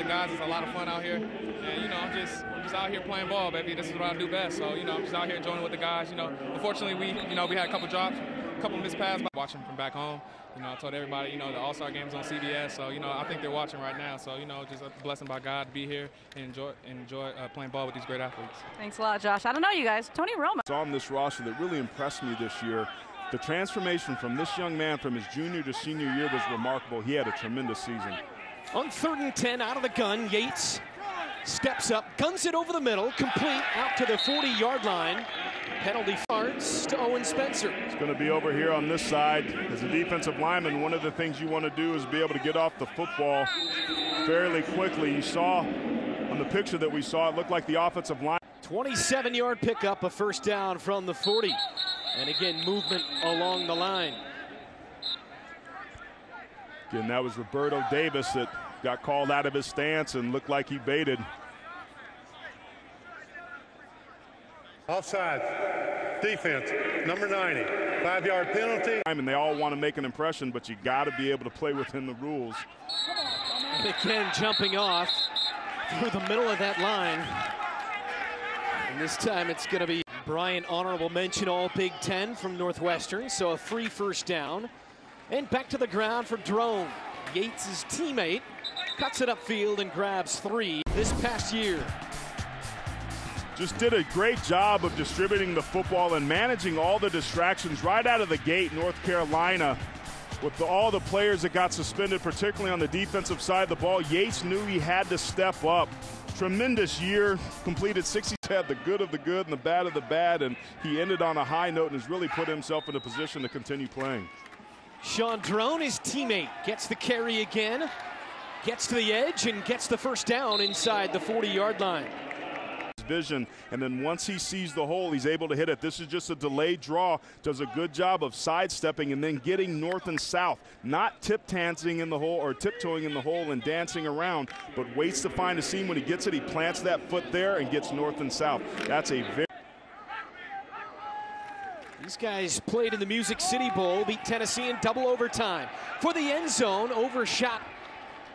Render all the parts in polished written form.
guys. It's a lot of fun out here. And, you know, I'm just out here playing ball, baby. This is what I do best. So, you know, I'm just out here enjoying it with the guys. You know, unfortunately, we had a couple drops, a couple missed passes. Watching from back home, you know, I told everybody, you know, the All-Star game's on CBS. So, you know, I think they're watching right now. So, you know, just a blessing by God to be here and enjoy playing ball with these great athletes. Thanks a lot, Josh. I don't know you guys. Tony Romo. On this roster that really impressed me this year. The transformation from this young man from his junior to senior year was remarkable. He had a tremendous season. On 3rd and 10, out of the gun, Yates steps up, guns it over the middle, complete out to the 40-yard line. Penalty yards to Owen Spencer. It's going to be over here on this side. As a defensive lineman, one of the things you want to do is be able to get off the football fairly quickly. You saw on the picture that we saw, it looked like the offensive line. 27-yard pickup, a first down from the 40. And again, movement along the line. Again, that was Roberto Davis that got called out of his stance and looked like he baited. Offside. Defense, number 90. 5-yard penalty. And they all want to make an impression, but you got to be able to play within the rules. And again, jumping off through the middle of that line. And this time it's going to be Bryant, honorable mention, all Big Ten from Northwestern, so a free first down. And back to the ground for Drone. Yates' teammate cuts it upfield and grabs 3 this past year. Just did a great job of distributing the football and managing all the distractions right out of the gate. North Carolina, with all the players that got suspended, particularly on the defensive side of the ball, Yates knew he had to step up. Tremendous year, completed 60, had the good of the good and the bad of the bad, and he ended on a high note and has really put himself in a position to continue playing. Sean Drone, his teammate, gets the carry again, gets to the edge and gets the first down inside the 40-yard line. Vision, and then once he sees the hole, he's able to hit it. This is just a delayed draw. Does a good job of sidestepping and then getting north and south, not tip-dancing in the hole or tiptoeing in the hole and dancing around, but waits to find a seam. When he gets it, he plants that foot there and gets north and south. That's a very... These guys played in the Music City Bowl, beat Tennessee in double overtime. For the end zone, overshot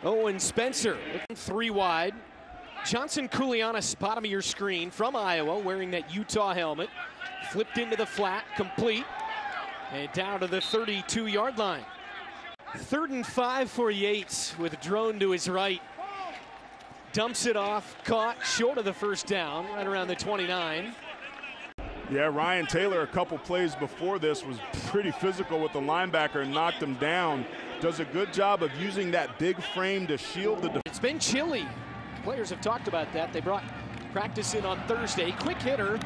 Owen Spencer. 3 wide. Johnson Kulianis, bottom of your screen, from Iowa, wearing that Utah helmet. Flipped into the flat, complete, and down to the 32-yard line. 3rd and 5 for Yates with Drone to his right. Dumps it off, caught short of the first down, right around the 29. Yeah, Ryan Taylor, a couple plays before this, was pretty physical with the linebacker and knocked him down. Does a good job of using that big frame to shield the... It's been chilly. Players have talked about that. They brought practice in on Thursday. Quick hitter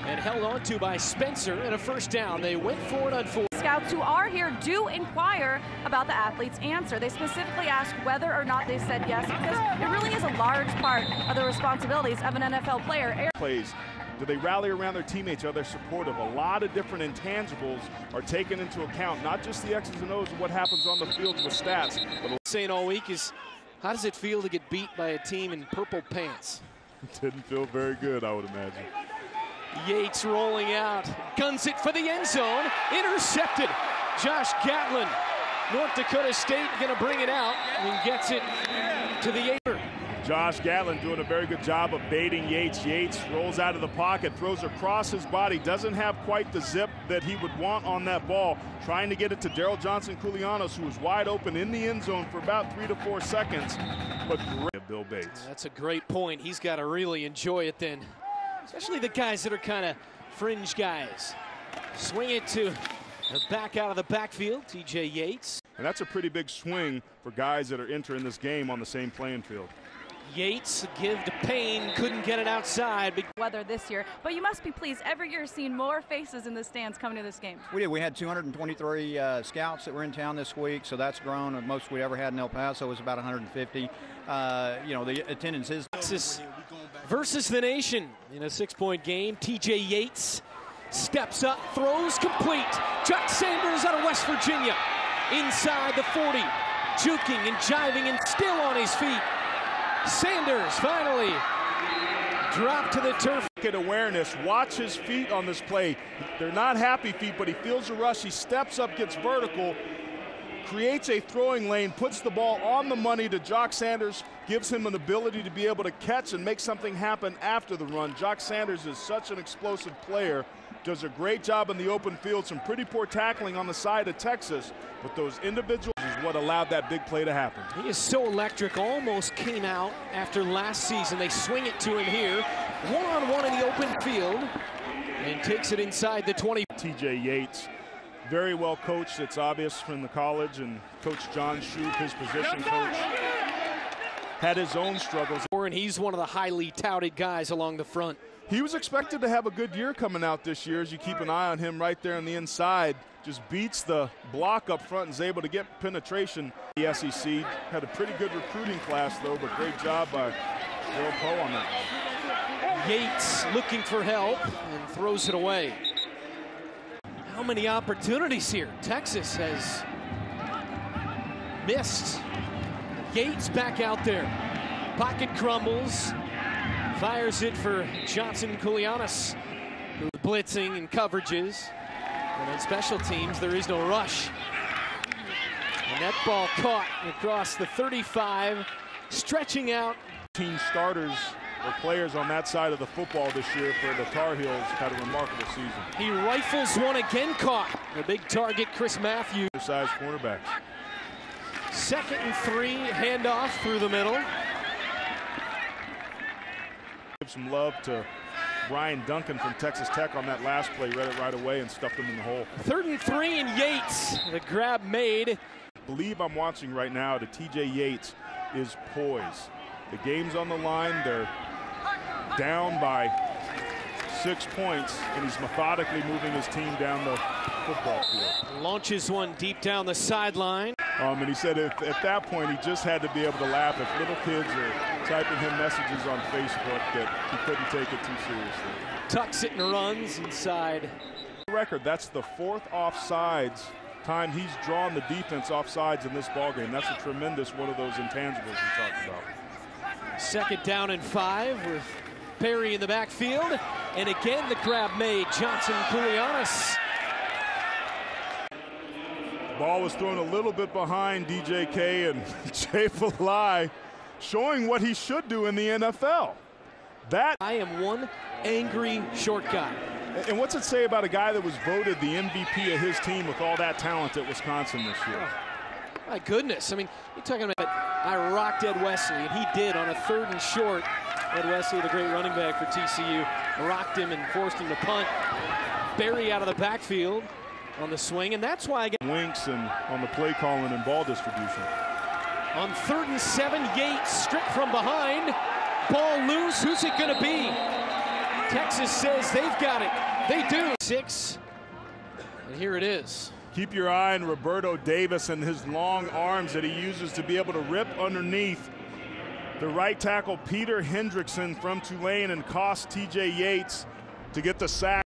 and held on to by Spencer, and a first down. They went for it on 4. Scouts who are here do inquire about the athlete's answer. They specifically ask whether or not they said yes, because it really is a large part of the responsibilities of an NFL player. Plays. Do they rally around their teammates? Are they supportive? A lot of different intangibles are taken into account, not just the X's and O's of what happens on the field with stats. But saying all week is, how does it feel to get beat by a team in purple pants? Didn't feel very good, I would imagine. Yates rolling out, guns it for the end zone, intercepted. Josh Gatlin, North Dakota State going to bring it out and gets it to the 8. Josh Gatlin doing a very good job of baiting Yates. Yates rolls out of the pocket, throws across his body, doesn't have quite the zip that he would want on that ball, trying to get it to Daryl Johnson-Kulianos, who was wide open in the end zone for about 3 to 4 seconds. But great, Bill Bates. That's a great point. He's got to really enjoy it then, especially the guys that are kind of fringe guys. Swing it to the back out of the backfield, TJ Yates. And that's a pretty big swing for guys that are entering this game on the same playing field. Yates give to Payne, couldn't get it outside. Weather this year, but you must be pleased. Every year seeing more faces in the stands coming to this game. We did. We had 223 scouts that were in town this week, so that's grown. The most we ever had in El Paso was about 150. You know, the attendance is. Texas versus the nation in a 6-point game. TJ Yates steps up, throws complete. Chuck Sanders out of West Virginia inside the 40, juking and jiving and still on his feet. Sanders finally dropped to the turf. Get awareness, watch his feet on this play. They're not happy feet, but he feels a rush. He steps up, gets vertical, creates a throwing lane, puts the ball on the money to Jock Sanders, gives him an ability to be able to catch and make something happen after the run. Jock Sanders is such an explosive player, does a great job in the open field, some pretty poor tackling on the side of Texas, but those individuals is what allowed that big play to happen. He is so electric, almost came out after last season. They swing it to him here, one-on-one in the open field, and takes it inside the 20. TJ Yates, very well coached, it's obvious from the college, and Coach John Shoop, his position coach, had his own struggles. And he's one of the highly touted guys along the front. He was expected to have a good year coming out this year as you keep an eye on him right there on the inside. Just beats the block up front and is able to get penetration. The SEC had a pretty good recruiting class though, but great job by Will Poe on that. Yates looking for help and throws it away. How many opportunities here? Texas has missed. Yates back out there. Pocket crumbles. Fires it for Johnson Koulianos, who's blitzing and coverages. And on special teams, there is no rush. And that ball caught across the 35, stretching out. Team starters or players on that side of the football this year for the Tar Heels had a remarkable season. He rifles one again, caught. The big target, Chris Matthews. Size cornerbacks. 2nd and 3, handoff through the middle. Give some love to Brian Duncan from Texas Tech on that last play, read it right away and stuffed him in the hole. 3rd and 3 and Yates, the grab made. I believe I'm watching right now that TJ Yates is poised. The game's on the line, they're down by 6 points, and he's methodically moving his team down the football field. Launches one deep down the sideline. And he said at that point he just had to be able to laugh if little kids are typing him messages on Facebook that he couldn't take it too seriously. Tucks it and runs inside. Record, that's the 4th offsides time he's drawn the defense offsides in this ballgame. That's a tremendous one of those intangibles we talked about. 2nd down and 5 with Perry in the backfield. And again the grab made, Johnson Koulianos. Ball was thrown a little bit behind DJK, and Jay Falai showing what he should do in the NFL. I am one angry short guy. And what's it say about a guy that was voted the MVP of his team with all that talent at Wisconsin this year? Oh, my goodness. I mean, you're talking about I rocked Ed Wesley, and he did on a 3rd and short. Ed Wesley, the great running back for TCU, rocked him and forced him to punt. Barry out of the backfield on the swing, and that's why I get winks and on the play calling and ball distribution. On 3rd and 7, Yates stripped from behind. Ball loose. Who's it going to be? Texas says they've got it. They do. 6. And here it is. Keep your eye on Roberto Davis and his long arms that he uses to be able to rip underneath the right tackle Peter Hendrickson from Tulane and cost TJ Yates to get the sack.